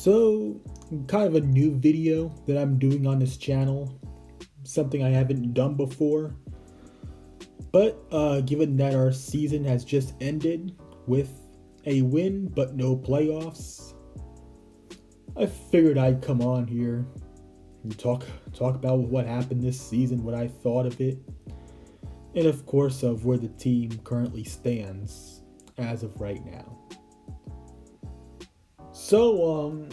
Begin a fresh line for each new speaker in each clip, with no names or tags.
So, kind of a new video that I'm doing on this channel, something I haven't done before. But given that our season has just ended with a win but no playoffs, I figured I'd come on here and talk about what happened this season, what I thought of it, and of course of where the team currently stands as of right now. So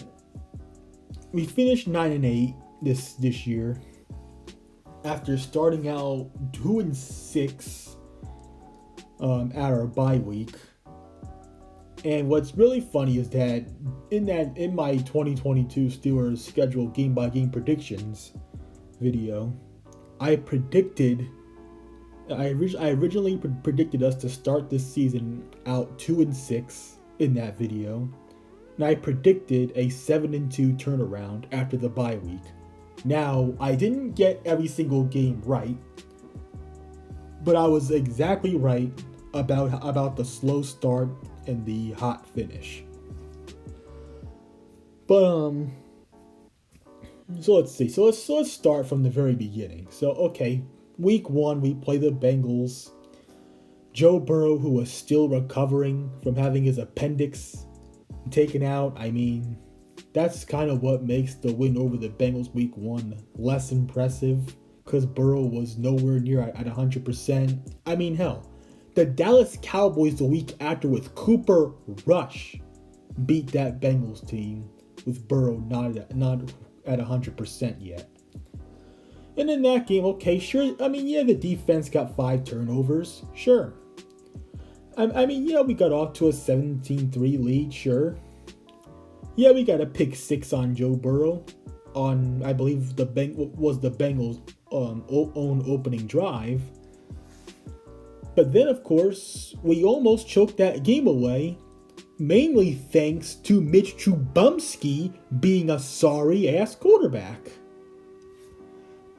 we finished 9-8 this year after starting out 2-6 at our bye week. And what's really funny is that in my 2022 Steelers scheduled game by game predictions video, I originally predicted us to start this season out 2-6 in that video. And I predicted a 7-2 turnaround after the bye week. Now, I didn't get every single game right, but I was exactly right about the slow start and the hot finish. But so let's see. So let's start from the very beginning. So okay, week 1 we play the Bengals. Joe Burrow, who was still recovering from having his appendix taken out. I mean, that's kind of what makes the win over the Bengals week 1 less impressive, because Burrow was nowhere near at 100%. I mean, hell, the Dallas Cowboys the week after with Cooper Rush beat that Bengals team with Burrow not at 100% yet. And in that game, okay, sure, I mean, yeah, the defense got 5 turnovers, sure. I mean, yeah, we got off to a 17-3 lead, sure. Yeah, we got a pick 6 on Joe Burrow on, I believe, the Bengals' own opening drive. But then, of course, we almost choked that game away, mainly thanks to Mitch Trubisky being a sorry-ass quarterback.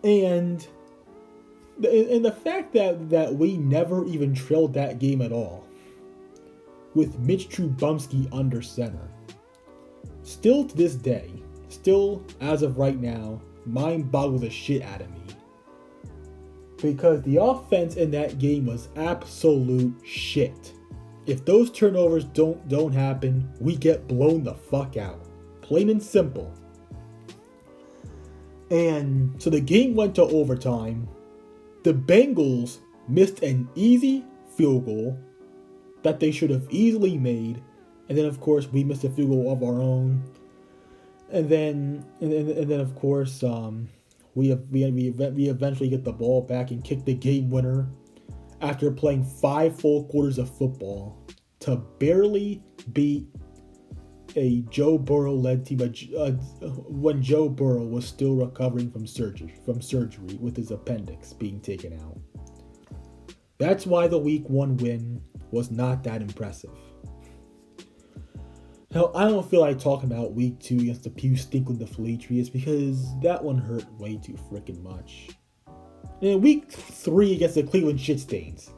And the fact that we never even trailed that game at all, with Mitch Trubisky under center, still to this day, still as of right now, mind boggles the shit out of me. Because the offense in that game was absolute shit. If those turnovers don't happen, we get blown the fuck out. Plain and simple. And so the game went to overtime. The Bengals missed an easy field goal that they should have easily made, and then of course we missed a field goal of our own, and then of course we eventually get the ball back and kick the game winner after playing 5 full quarters of football to barely beat a Joe Burrow led team when Joe Burrow was still recovering from surgery with his appendix being taken out. That's why the week 1 win was not that impressive. Hell, I don't feel like talking about week 2 against the Pew Stinkling the Flatrius because that one hurt way too freaking much. And week 3 against the Cleveland Shitstains,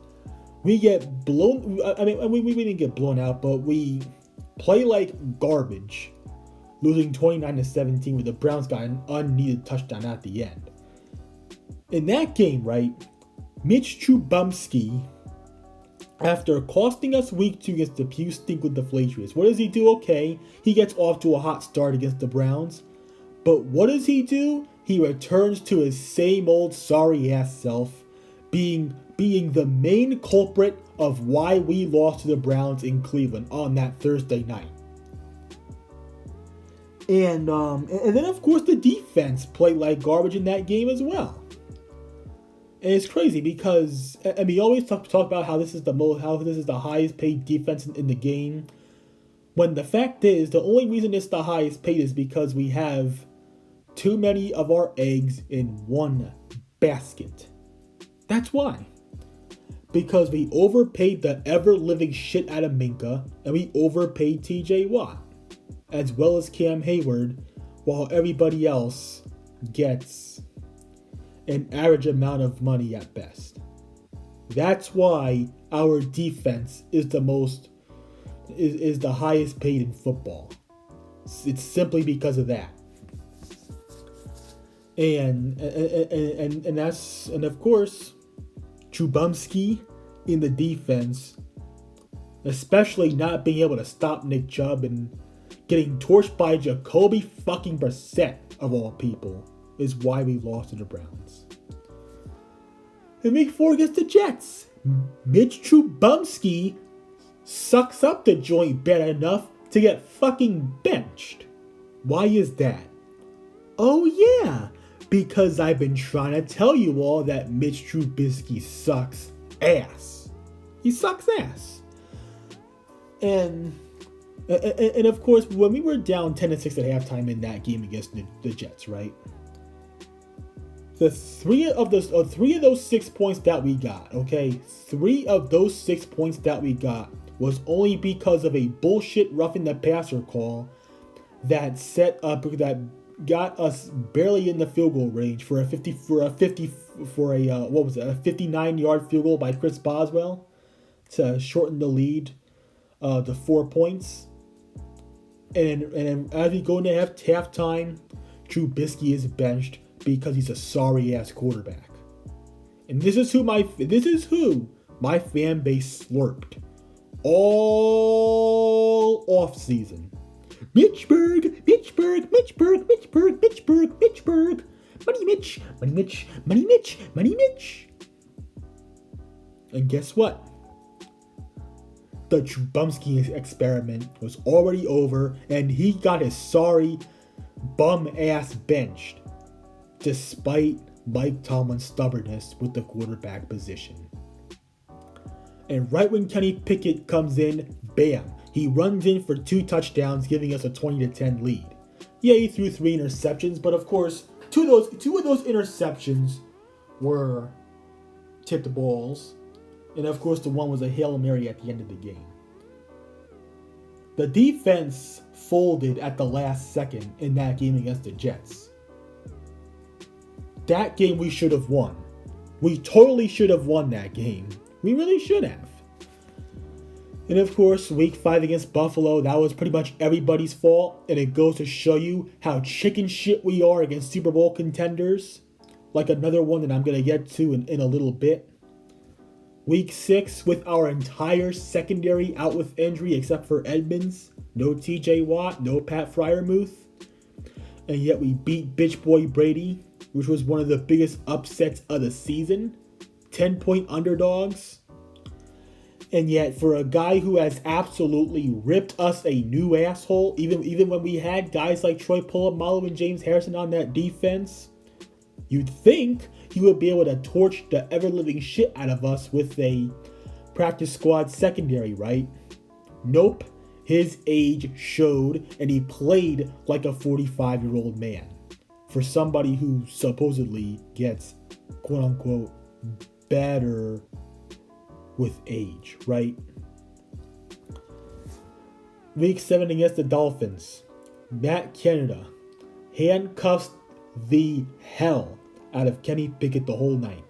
we get blown. I mean, we didn't get blown out, but we play like garbage, losing 29-17 with the Browns got an unneeded touchdown at the end. In that game, right, Mitch Trubisky, after costing us week 2 against the Pew Stink with the Flatrius, what does he do? Okay, he gets off to a hot start against the Browns. But what does he do? He returns to his same old sorry-ass self, being the main culprit of why we lost to the Browns in Cleveland on that Thursday night. And then, of course, the defense played like garbage in that game as well. And it's crazy because, and we always talk about how this is the highest paid defense in the game, when the fact is the only reason it's the highest paid is because we have too many of our eggs in one basket. That's why. Because we overpaid the ever-living shit out of Minka, and we overpaid TJ Watt, as well as Cam Hayward, while everybody else gets an average amount of money at best. That's why our defense is the highest paid in football. It's simply because of that. And of course, Trubisky in the defense, especially not being able to stop Nick Chubb and getting torched by Jacoby fucking Brissett of all people, is why we lost to the Browns. And week 4 against the Jets, Mitch Trubisky sucks up the joint bad enough to get fucking benched. Why is that? Oh yeah, because I've been trying to tell you all that Mitch Trubisky sucks ass. He sucks ass. And of course, when we were down 10-6 at halftime in that game against the Jets, right? The three of those 6 points that we got, okay? 3 of those 6 points that we got was only because of a bullshit roughing the passer call that got us barely in the field goal range for a 59-yard field goal by Chris Boswell to shorten the lead to 4 points. And as we go into halftime, Trubisky is benched because he's a sorry ass quarterback. And this is who my fan base slurped all off season. Mitchburg. Money Mitch. And guess what? The Trubisky experiment was already over, and he got his sorry bum ass benched, despite Mike Tomlin's stubbornness with the quarterback position. And right when Kenny Pickett comes in, bam, he runs in for 2 touchdowns, giving us a 20-10 lead. Yeah, he threw 3 interceptions, but of course, two of those interceptions were tipped balls. And of course, the one was a Hail Mary at the end of the game. The defense folded at the last second in that game against the Jets. That game we should have won. We totally should have won that game. We really should have. And of course, week 5 against Buffalo, that was pretty much everybody's fault. And it goes to show you how chicken shit we are against Super Bowl contenders. Like another one that I'm going to get to in a little bit. Week 6, with our entire secondary out with injury except for Edmonds. No TJ Watt, no Pat Freiermuth. And yet we beat bitch boy Brady, which was one of the biggest upsets of the season. 10-point underdogs. And yet, for a guy who has absolutely ripped us a new asshole, even when we had guys like Troy Polamalu and James Harrison on that defense, you'd think he would be able to torch the ever-living shit out of us with a practice squad secondary, right? Nope. His age showed, and he played like a 45-year-old man. For somebody who supposedly gets, quote-unquote, better with age, right? Week 7 against the Dolphins. Matt Canada handcuffs the hell out of Kenny Pickett the whole night.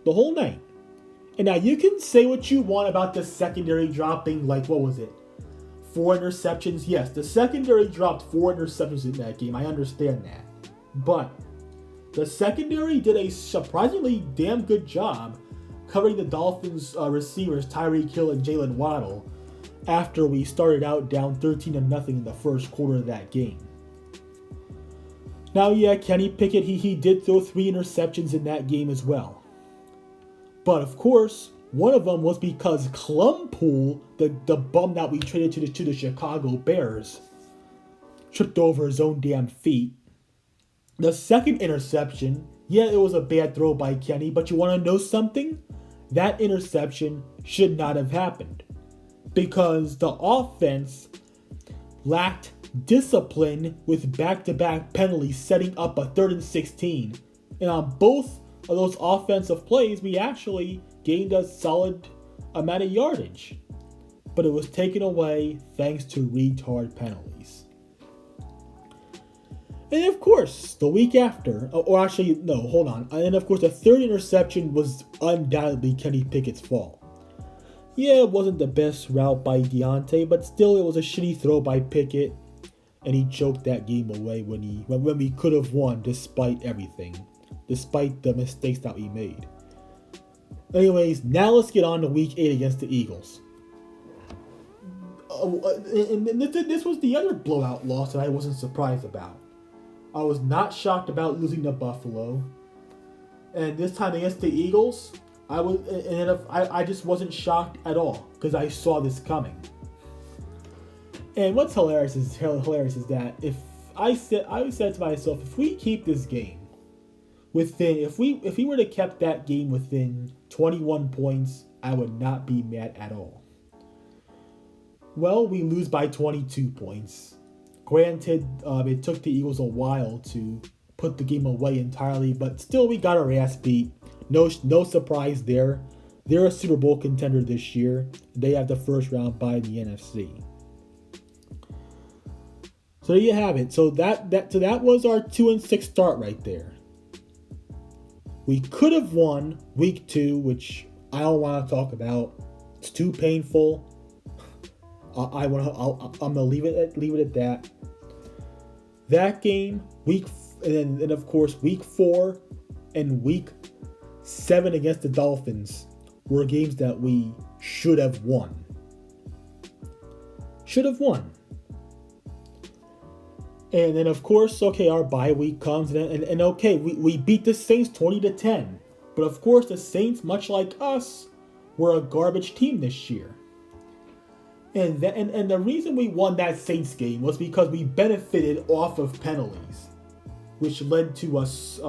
The whole night. And now you can say what you want about the secondary dropping, like, what was it? 4 interceptions? Yes, the secondary dropped 4 interceptions in that game. I understand that. But the secondary did a surprisingly damn good job covering the Dolphins receivers Tyreek Hill and Jalen Waddle after we started out down 13-0 in the first quarter of that game. Now, yeah, Kenny Pickett, he did throw 3 interceptions in that game as well. But of course, one of them was because Klumpool, the bum that we traded to the Chicago Bears, tripped over his own damn feet. The second interception, yeah, it was a bad throw by Kenny, but you want to know something? That interception should not have happened because the offense lacked discipline with back-to-back penalties setting up a 3rd and 16. And on both of those offensive plays, we actually gained a solid amount of yardage. But it was taken away thanks to retard penalties. And of course, the week after, or actually, no, hold on. And of course, the 3rd interception was undoubtedly Kenny Pickett's fault. Yeah, it wasn't the best route by Deontay, but still it was a shitty throw by Pickett. and he choked that game away when we could have won despite everything, despite the mistakes that we made. Anyways, now let's get on to Week 8 against the Eagles. And this was the other blowout loss that I wasn't surprised about. I was not shocked about losing to Buffalo, and this time against the Eagles, I just wasn't shocked at all because I saw this coming. And what's hilarious is that if I said to myself, if we keep this game within, if we were to kept that game within 21 points, I would not be mad at all. Well, we lose by 22 points. Granted, it took the Eagles a while to put the game away entirely, but still we got our ass beat. No surprise there. They're a Super Bowl contender this year. They have the first round bye in the NFC. So there you have it. So that was our 2-6 start right there. We could have won Week 2, which I don't want to talk about. It's too painful. I'm gonna leave it at that. That game, and of course Week 4 and Week 7 against the Dolphins were games that we should have won. And then of course, okay, our bye week comes and okay, we beat the Saints 20-10. But of course, the Saints, much like us, were a garbage team this year. And the reason we won that Saints game was because we benefited off of penalties, which led to us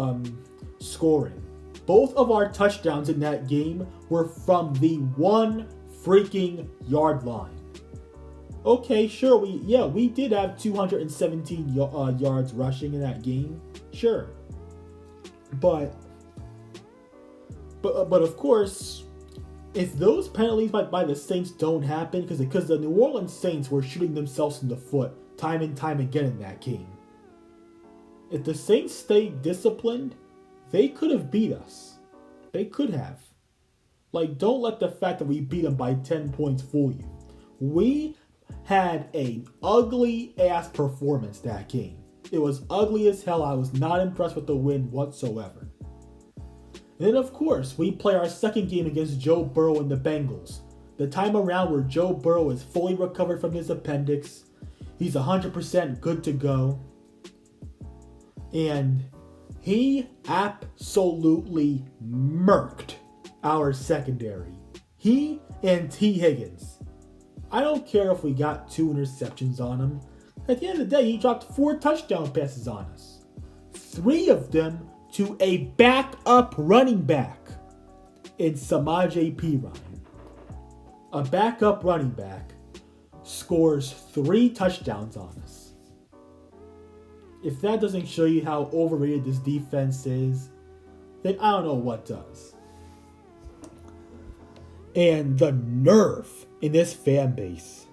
scoring. Both of our touchdowns in that game were from the 1 freaking yard line. Okay, sure, we did have 217 yards rushing in that game, sure. But of course, if those penalties by the Saints don't happen, because the New Orleans Saints were shooting themselves in the foot time and time again in that game. If the Saints stayed disciplined, they could have beat us. They could have. Like, don't let the fact that we beat them by 10 points fool you. We had an ugly ass performance that game. It was ugly as hell. I was not impressed with the win whatsoever. And then of course, we play our second game against Joe Burrow and the Bengals. The time around where Joe Burrow is fully recovered from his appendix. He's 100% good to go. And he absolutely murked our secondary. He and T. Higgins. I don't care if we got 2 interceptions on him. At the end of the day, he dropped 4 touchdown passes on us. 3 of them to a backup running back in Samaje Perine. A backup running back scores 3 touchdowns on us. If that doesn't show you how overrated this defense is, then I don't know what does. And the nerve in this fan base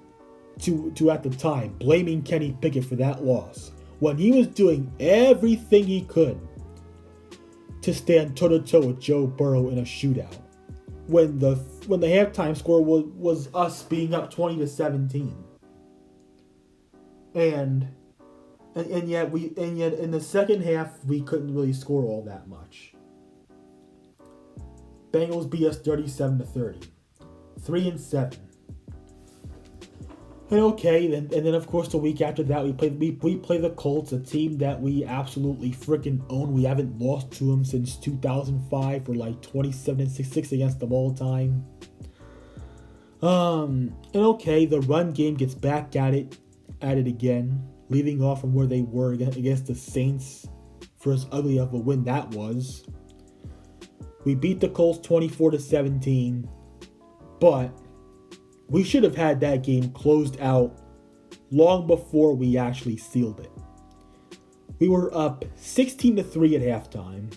to at the time blaming Kenny Pickett for that loss when he was doing everything he could to stand toe-to-toe with Joe Burrow in a shootout when the halftime score was us being up 20-17. And yet in the second half we couldn't really score all that much. Bengals beat us 37-30. 3-7. And okay, and then of course the week after that we play the Colts, a team that we absolutely freaking own. We haven't lost to them since 2005. We're like 27-6 against them all the time. And okay, the run game gets back at it again, leaving off from where they were against the Saints for as ugly of a win that was. We beat the Colts 24-17, but we should have had that game closed out long before we actually sealed it. We were up 16-3 at halftime.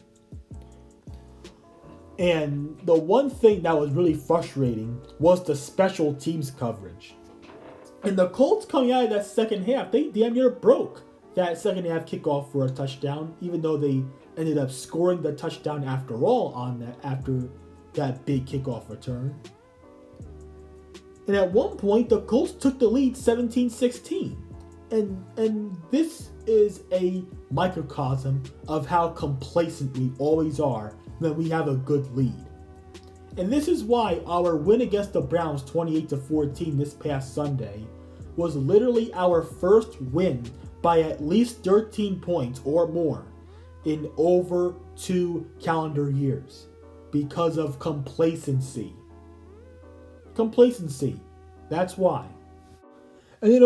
And the one thing that was really frustrating was the special teams coverage. And the Colts coming out of that second half, they damn near broke that second half kickoff for a touchdown, even though they ended up scoring the touchdown after all after that big kickoff return. And at one point, the Colts took the lead 17-16. And this is a microcosm of how complacent we always are when we have a good lead. And this is why our win against the Browns 28-14 this past Sunday was literally our first win by at least 13 points or more in over 2 calendar years because of complacency. Complacency. That's why. And then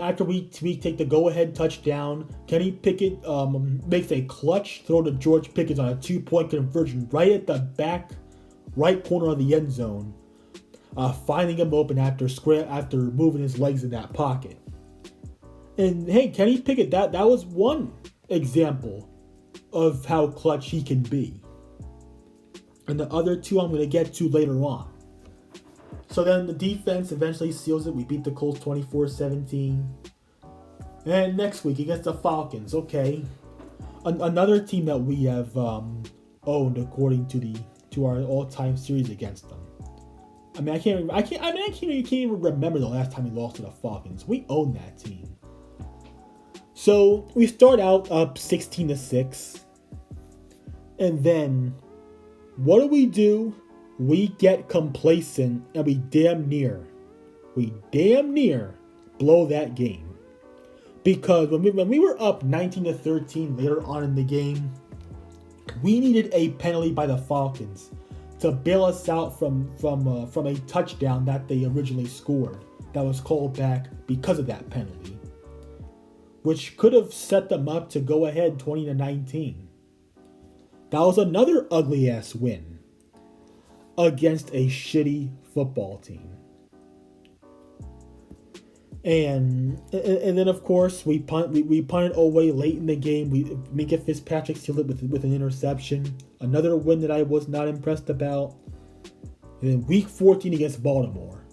after we take the go-ahead touchdown, Kenny Pickett makes a clutch throw to George Pickens on a 2-point conversion right at the back right corner of the end zone, finding him open after moving his legs in that pocket. And hey, Kenny Pickett, that was one example of how clutch he can be. And the other two I'm going to get to later on. So then the defense eventually seals it. We beat the Colts 24-17. And next week against the Falcons, okay, another team that we have owned according to our all-time series against them. I can't even remember the last time we lost to the Falcons. We own that team. So we start out up 16-6, and then what do? We get complacent and we damn near blow that game. Because when we were up 19-13 later on in the game, we needed a penalty by the Falcons to bail us out from a touchdown that they originally scored that was called back because of that penalty, which could have set them up to go ahead 20-19. That was another ugly ass win against a shitty football team. And then of course we punted away late in the game. Minka Fitzpatrick sealed it with an interception. Another win that I was not impressed about. And then week 14 against Baltimore.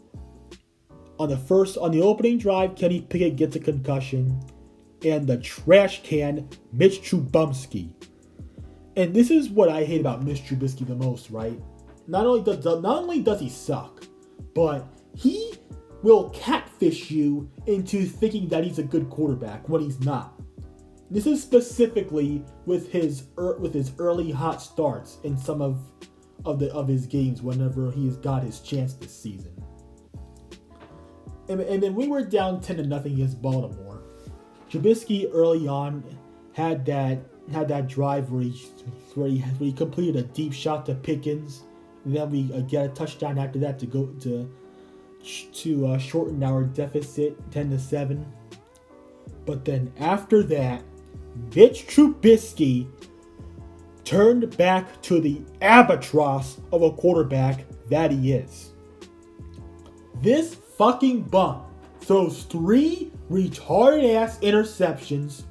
On the opening drive, Kenny Pickett gets a concussion, and the trash can Mitch Trubisky. And this is what I hate about Mitch Trubisky the most, right? Not only does he suck, but he will catfish you into thinking that he's a good quarterback when he's not. This is specifically with his early hot starts in some of his games whenever he's got his chance this season. And then we were down 10-0 against Baltimore. Trubisky early on had that drive where he completed a deep shot to Pickens. And then we get a touchdown after that to go to shorten our deficit 10-7. But then after that, Mitch Trubisky turned back to the albatross of a quarterback that he is. This fucking bum throws 3 retarded ass interceptions.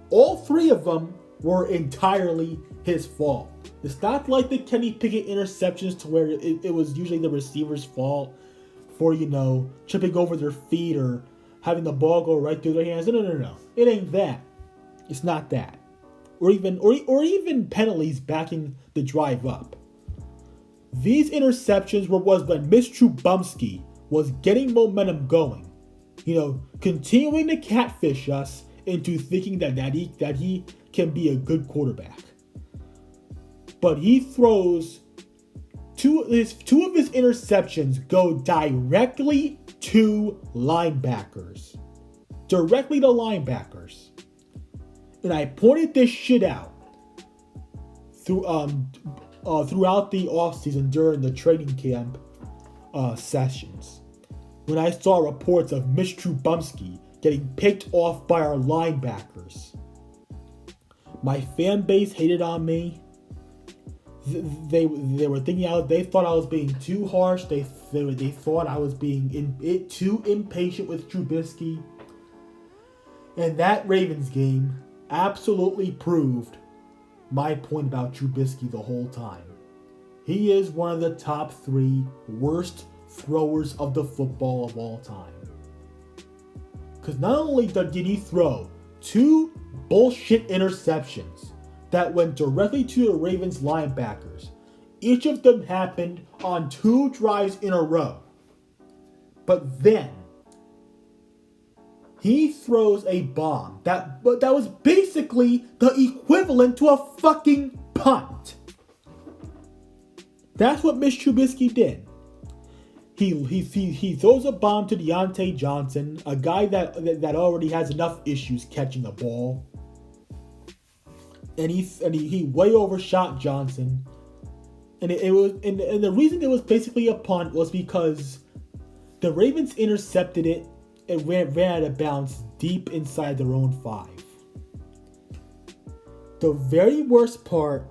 All 3 of them were entirely his fault. It's not like the Kenny Pickett interceptions to where it was usually the receiver's fault for, tripping over their feet or having the ball go right through their hands. No. It ain't that. It's not that. Or even penalties backing the drive up. These interceptions was when Mitch Trubisky was getting momentum going. Continuing to catfish us into thinking that he can be a good quarterback. But he throws two of his interceptions go directly to linebackers. Directly to linebackers. And I pointed this shit out throughout the offseason during the training camp sessions. When I saw reports of Mitch Trubisky getting picked off by our linebackers. My fan base hated on me. They were thinking they thought I was being too harsh. They thought I was being too impatient with Trubisky. And that Ravens game absolutely proved my point about Trubisky the whole time. He is one of the top 3 worst throwers of the football of all time. Because not only did he throw 2 bullshit interceptions that went directly to the Ravens linebackers. Each of them happened on 2 drives in a row. But then, He throws a bomb that was basically the equivalent to a fucking punt. That's what Mitch Trubisky did. He throws a bomb to Deontay Johnson, a guy that already has enough issues catching the ball, and he way overshot Johnson, and the reason it was basically a punt was because the Ravens intercepted it. It ran out of bounds deep inside their own 5. The very worst part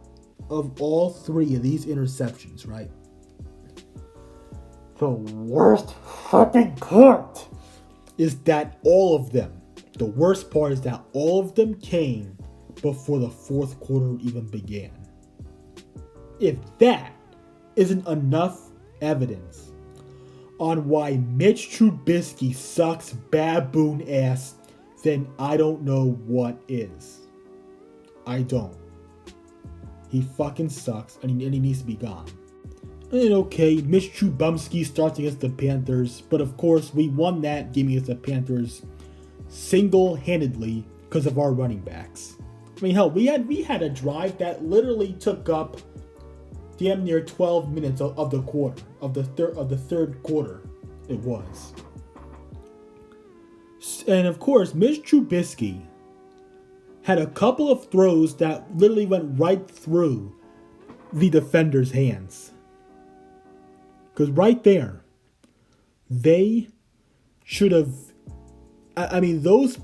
of all 3 of these interceptions, right? The worst fucking part is that all of them, the worst part is that all of them came before the 4th quarter even began. If that isn't enough evidence on why Mitch Trubisky sucks baboon ass, then I don't know what is. I don't. He fucking sucks, and he needs to be gone. And okay, Mitch Trubisky starts against the Panthers, but of course we won that game against the Panthers single-handedly because of our running backs. I mean, hell, we had a drive that literally took up damn near 12 minutes of the quarter, of the third quarter. It was. And of course, Mitch Trubisky had a couple of throws that literally went right through the defender's hands. Because right there, they should have. I mean, those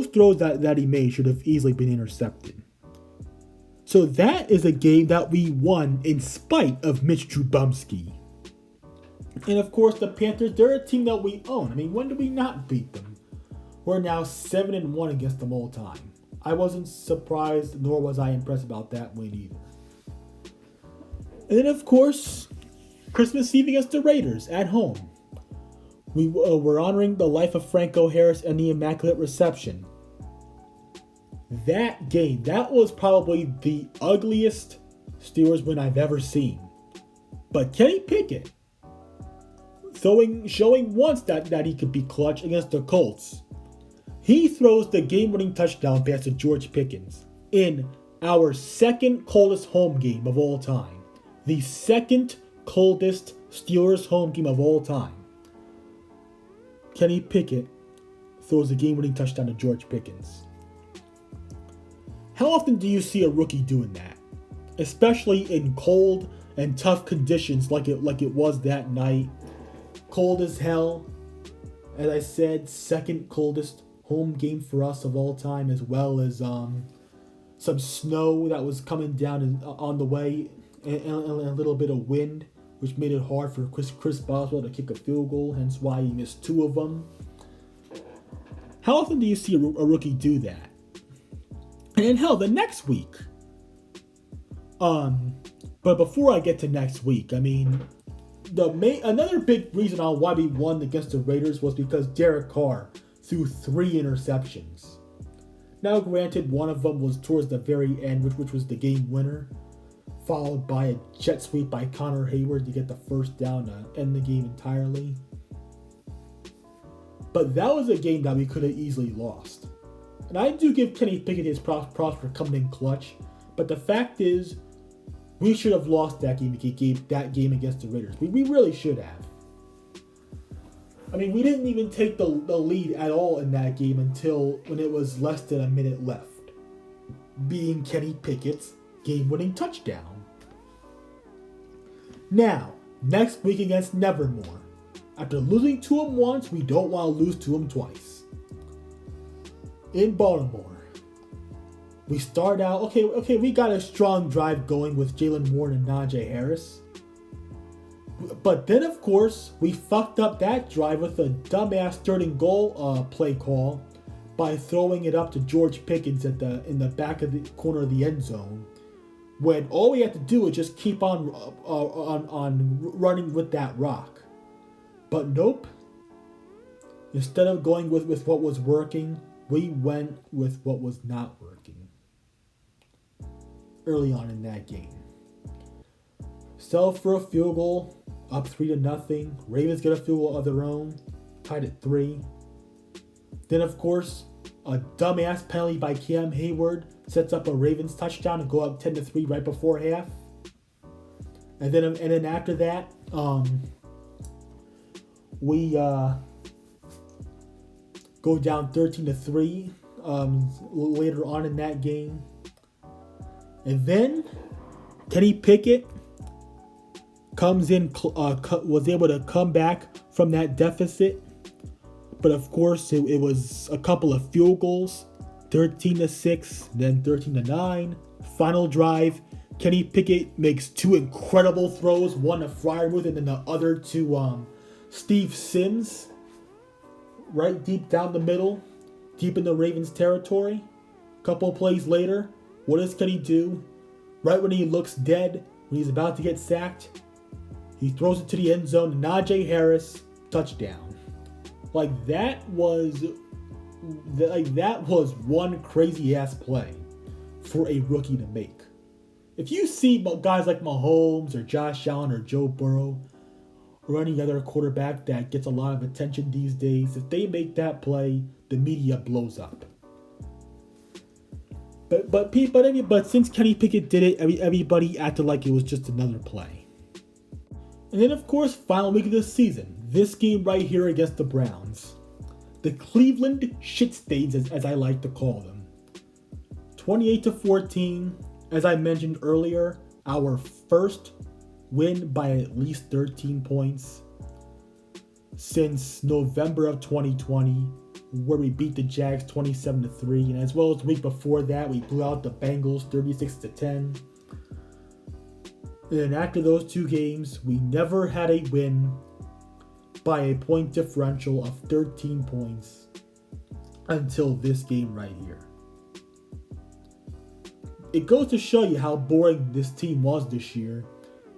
throws that he made should have easily been intercepted. So that is a game that we won in spite of Mitch Trubisky. And of course, the Panthers, they're a team that we own. I mean, when did we not beat them? We're now 7-1 against them all time. I wasn't surprised, nor was I impressed about that win either. And then, of course, Christmas Eve against the Raiders at home. We were honoring the life of Franco Harris and the Immaculate Reception. That game, that was probably the ugliest Steelers win I've ever seen. But Kenny Pickett, showing once that he could be clutch against the Colts. He throws the game-winning touchdown pass to George Pickens in our second coldest home game of all time. The second coldest Steelers home game of all time. Kenny Pickett throws the game-winning touchdown to George Pickens. How often do you see a rookie doing that? Especially in cold and tough conditions like it was that night. Cold as hell. As I said, second coldest home game for us of all time, as well as some snow that was coming down on the way, and a little bit of wind, which made it hard for Chris Boswell to kick a field goal, hence why he missed 2 of them. How often do you see a rookie do that? And then hell, the next week. But before I get to next week, I mean, another big reason on why we won against the Raiders was because Derek Carr threw 3 interceptions. Now, granted, one of them was towards the very end, which was the game winner, followed by a jet sweep by Connor Hayward to get the first down to end the game entirely. But that was a game that we could have easily lost. And I do give Kenny Pickett his props for coming in clutch, but the fact is, we should have lost that game against the Raiders. We really should have. I mean, we didn't even take the lead at all in that game until when it was less than a minute left, being Kenny Pickett's game-winning touchdown. Now, next week against Nevermore. After losing to him once, we don't want to lose to him twice. In Baltimore, we start out, okay, we got a strong drive going with Jalen Warren and Najee Harris. But then, of course, we fucked up that drive with a dumbass third and goal play call by throwing it up to George Pickens in the back of the corner of the end zone, when all we had to do was just keep on running with that rock. But nope. Instead of going with what was working, we went with what was not working early on in that game. Settled for a field goal, up 3-0. Ravens get a field goal of their own, tied at 3. Then, of course, a dumbass penalty by Cam Hayward sets up a Ravens touchdown and go up 10-3 right before half. And then after that, we go down 13-3 later on in that game. And then Kenny Pickett comes in, was able to come back from that deficit. But of course, it was a couple of field goals, 13-6, then 13-9. Final drive, Kenny Pickett makes two incredible throws, one to Freiermuth and then the other to Steve Sims, right deep down the middle, deep in the Ravens territory. Couple plays later, what does Kenny do? Right when he looks dead, when he's about to get sacked, he throws it to the end zone to Najee Harris, touchdown. That was one crazy ass play for a rookie to make. If you see guys like Mahomes or Josh Allen or Joe Burrow or any other quarterback that gets a lot of attention these days, if they make that play, the media blows up. But since Kenny Pickett did it, everybody acted like it was just another play. And then, of course, final week of the season. This game right here against the Browns. The Cleveland shit-stains, as I like to call them. 28-14. As I mentioned earlier, our first win by at least 13 points since November of 2020, where we beat the Jags 27-3. And as well as the week before that, we blew out the Bengals 36-10. And then after those two games, we never had a win by a point differential of 13 points until this game right here. It goes to show you how boring this team was this year,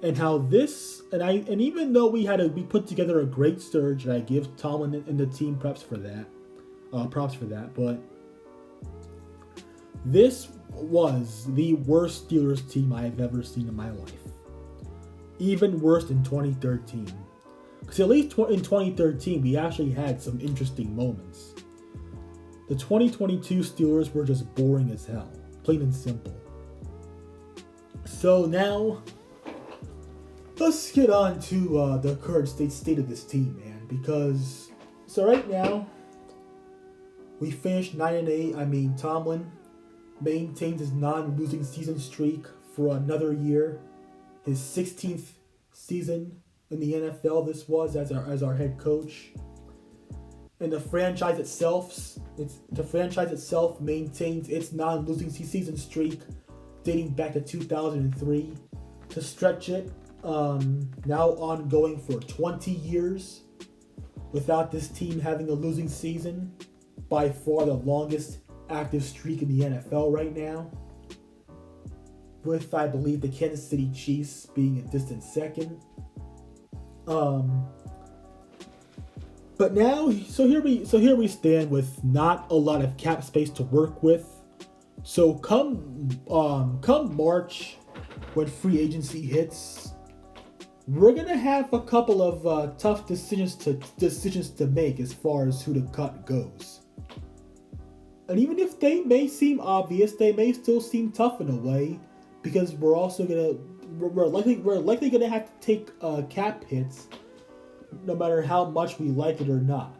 and how even though we put together a great surge, and I give Tomlin and the team props for that, but this was the worst Steelers team I have ever seen in my life. Even worse than 2013. Because at least in 2013, we actually had some interesting moments. The 2022 Steelers were just boring as hell. Plain and simple. So now, let's get on to the current state of this team, man. Because, so right now, we finished 9-8. Tomlin maintains his non-losing season streak for another year. His 16th season in the NFL this was as our head coach. And the franchise itself maintains its non-losing season streak dating back to 2003 to stretch it now ongoing for 20 years without this team having a losing season. By far the longest active streak in the NFL right now, with I believe the Kansas City Chiefs being a distant second. But now, so here we stand with not a lot of cap space to work with. So come March, when free agency hits, we're gonna have a couple of tough decisions to make as far as who to cut goes. And even if they may seem obvious, they may still seem tough in a way, because we're likely gonna have to take cap hits, no matter how much we like it or not.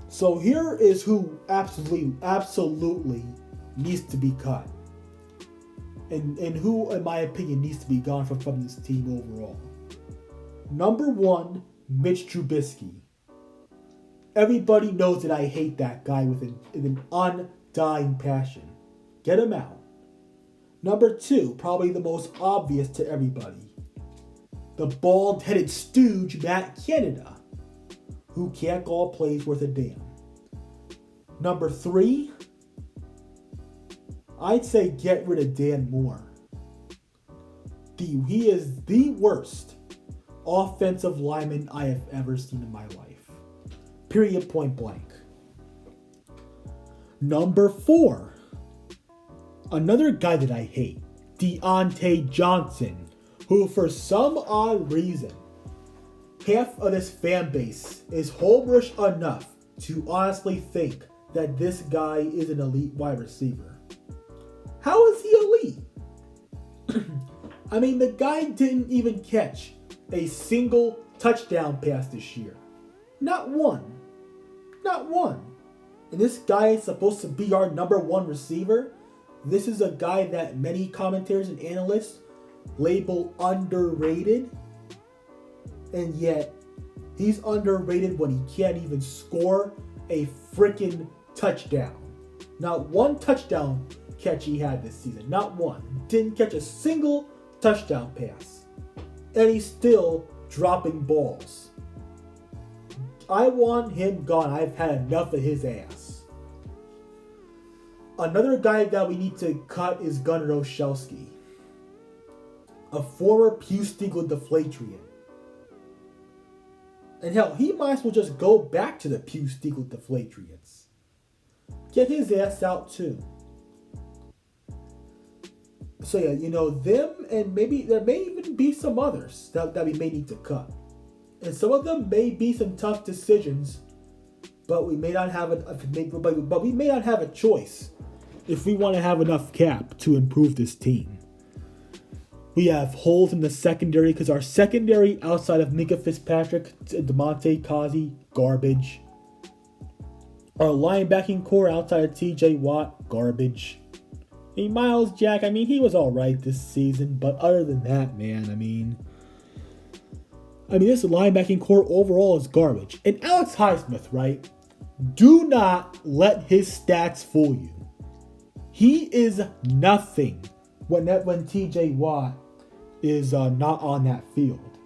So here is who absolutely needs to be cut, and who, in my opinion, needs to be gone from this team overall. Number one, Mitch Trubisky. Everybody knows that I hate that guy with an undying passion. Get him out. Number two, probably the most obvious to everybody, the bald-headed stooge Matt Canada, who can't call plays worth a damn. Number three, I'd say get rid of Dan Moore. He is the worst offensive lineman I have ever seen in my life. Period, point blank. Number four, another guy that I hate, Deontay Johnson, who for some odd reason, half of this fan base is homerish enough to honestly think that this guy is an elite wide receiver. How is he elite? I mean, the guy didn't even catch a single touchdown pass this year. Not one. Not one. And this guy is supposed to be our number one receiver. This is a guy that many commentators and analysts label underrated. And yet, he's underrated when he can't even score a freaking touchdown. Not one touchdown catch he had this season. Not one. Didn't catch a single touchdown pass. And he's still dropping balls. I want him gone. I've had enough of his ass. Another guy that we need to cut is Gunnar Olszewski, a former Pew Stiegel deflatrian. And hell, he might as well just go back to the Pew Stiegel deflatrians. Get his ass out too. So yeah, them, and maybe there may even be some others that we may need to cut. And some of them may be some tough decisions, but we may not have but we may not have a choice if we want to have enough cap to improve this team. We have holes in the secondary because our secondary outside of Minka Fitzpatrick and DeMonte Kazi, garbage. Our linebacking core outside of TJ Watt, garbage. Miles Jack, he was alright this season, but other than that, man, this linebacking core overall is garbage. And Alex Highsmith, right? Do not let his stats fool you. He is nothing when TJ Watt is not on that field.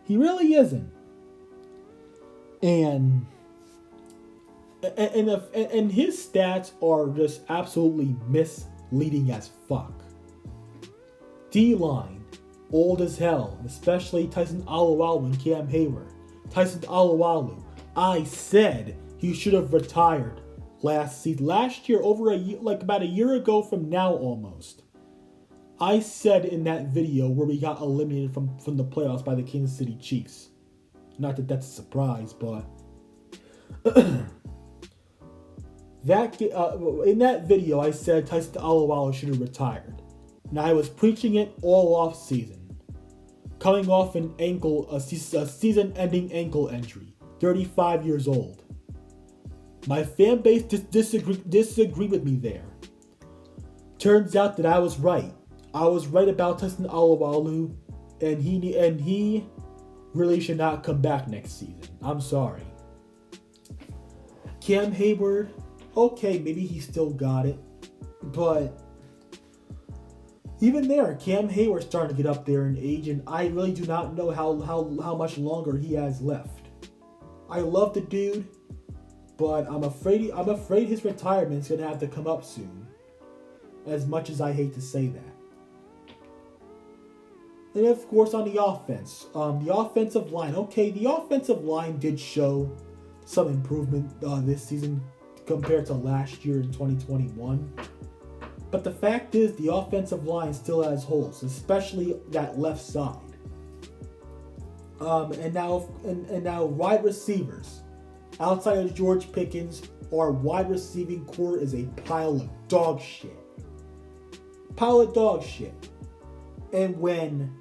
He really isn't. And his stats are just absolutely misleading as fuck. D-line, old as hell, especially Tyson Alualu and Cam Hayward. Tyson Alualu, I said he should have retired last year, over a year, like about a year ago from now almost. I said in that video where we got eliminated from the playoffs by the Kansas City Chiefs. Not that that's a surprise, but in that video I said Tyson Alualu should have retired. Now I was preaching it all off season, coming off a season-ending ankle injury, 35 years old. My fan base disagreed with me there. Turns out that I was right. I was right about Tyson Alualu, and he really should not come back next season. I'm sorry. Cam Hayward, okay, maybe he still got it, but even there, Cam Hayward's starting to get up there in age, and I really do not know how much longer he has left. I love the dude, but I'm afraid his retirement's gonna have to come up soon. As much as I hate to say that. And of course on the offense, the offensive line. Okay, the offensive line did show some improvement this season compared to last year in 2021. But the fact is, the offensive line still has holes, especially that left side. And now wide receivers. Outside of George Pickens, our wide receiving core is a pile of dog shit. And when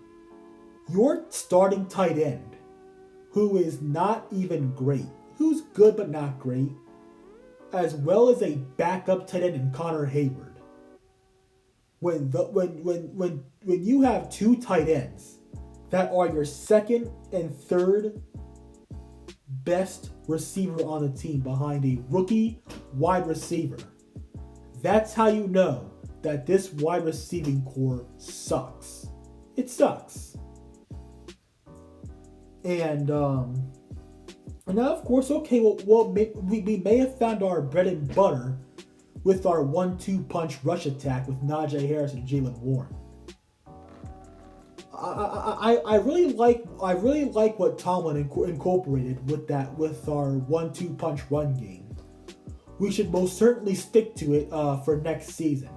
your starting tight end, who is not even great, who's good but not great, as well as a backup tight end in Connor Hayward, when you have two tight ends that are your second and third best receiver on the team behind a rookie wide receiver, that's how you know that this wide receiving core sucks. It sucks. And now, of course, okay, well we may have found our bread and butter with our 1-2 punch rush attack with Najee Harris and Jaylen Warren. I really like what Tomlin incorporated with our 1-2 punch run game. We should most certainly stick to it for next season.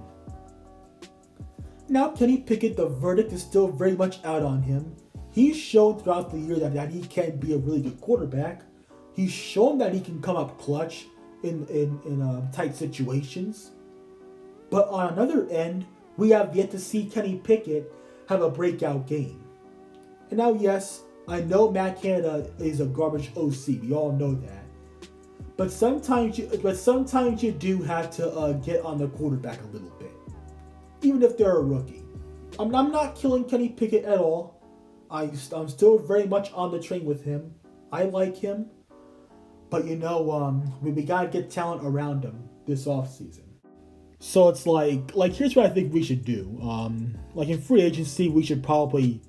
Now, Kenny Pickett, the verdict is still very much out on him. He's shown throughout the year that he can be a really good quarterback. He's shown that he can come up clutch in tight situations. But on another end, we have yet to see Kenny Pickett have a breakout game. And now, yes, I know Matt Canada is a garbage OC. We all know that. But sometimes you do have to get on the quarterback a little bit, even if they're a rookie. I'm not killing Kenny Pickett at all. I'm still very much on the train with him. I like him, but we gotta get talent around him this offseason. So it's like here's what I think we should do. Like in free agency, we should probably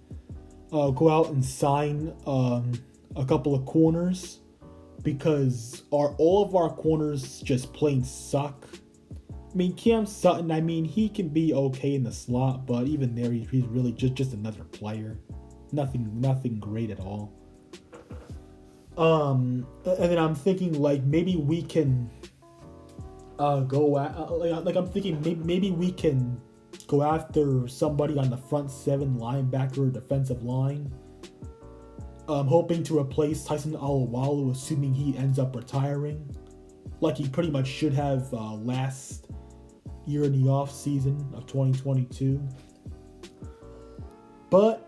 go out and sign a couple of corners. Because all of our corners just plain suck. I mean, Cam Sutton, he can be okay in the slot, but even there, he's really just another player. Nothing great at all. And then I'm thinking maybe we can maybe we can go after somebody on the front seven, linebacker or defensive line. Hoping to replace Tyson Alualu, assuming he ends up retiring, like he pretty much should have last year in the off season of 2022. But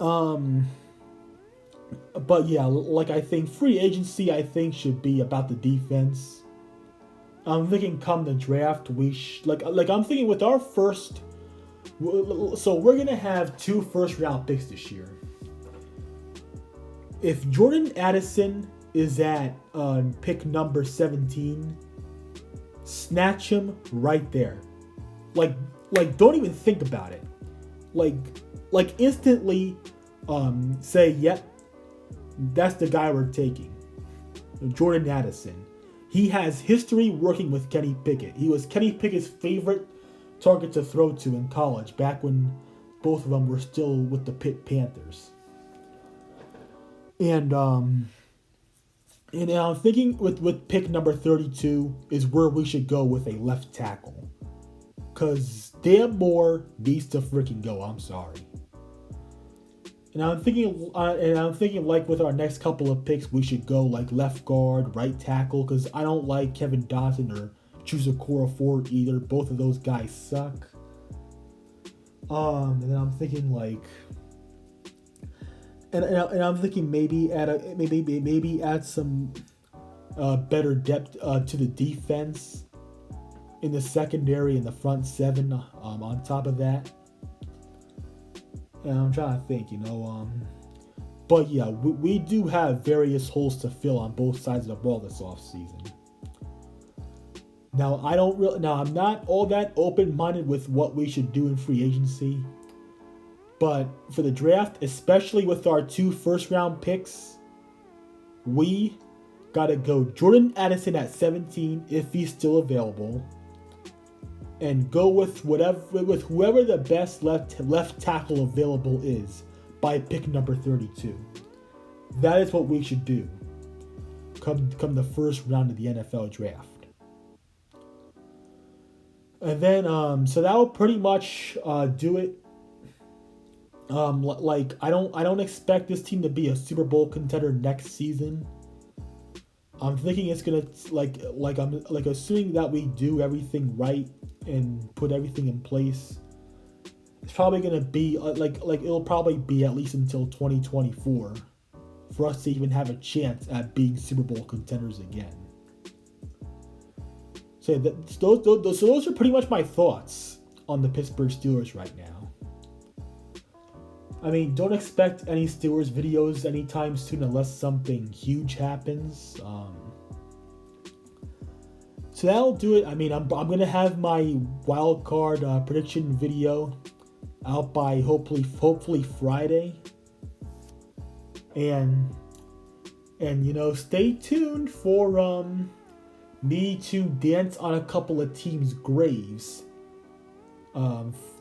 yeah, I think free agency should be about the defense. I'm thinking come the draft I'm thinking with our first. So we're gonna have 2 first-round picks this year. If Jordan Addison is at pick number 17, snatch him right there. Don't even think about it. Instantly say, yep, that's the guy we're taking. Jordan Addison. He has history working with Kenny Pickett. He was Kenny Pickett's favorite target to throw to in college, back when both of them were still with the Pitt Panthers. And I'm thinking with pick number 32 is where we should go with a left tackle. Because Dan Moore needs to freaking go. I'm sorry. And I'm thinking with our next couple of picks, we should go left guard, right tackle. Because I don't like Kevin Dotson or Chukwuka Ford either. Both of those guys suck. And then I'm thinking And I'm thinking maybe add some better depth to the defense in the secondary and the front seven. On top of that, and I'm trying to think, but yeah, we do have various holes to fill on both sides of the ball this offseason. Now I'm not all that open-minded with what we should do in free agency. But for the draft, especially with our 2 first-round picks, we gotta go Jordan Addison at 17 if he's still available, and go with whoever the best left tackle available is by pick number 32. That is what we should do. Come the first round of the NFL draft, and then so that will pretty much do it. I don't expect this team to be a Super Bowl contender next season. I'm thinking it's gonna I'm assuming that we do everything right and put everything in place. It's probably gonna be it'll probably be at least until 2024 for us to even have a chance at being Super Bowl contenders again. So those are pretty much my thoughts on the Pittsburgh Steelers right now. Don't expect any Steelers videos anytime soon unless something huge happens. So that'll do it. I'm gonna have my wild card prediction video out by hopefully Friday. And stay tuned for me to dance on a couple of teams' graves,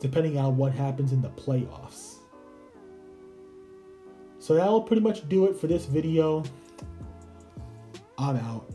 depending on what happens in the playoffs. So that'll pretty much do it for this video. I'm out.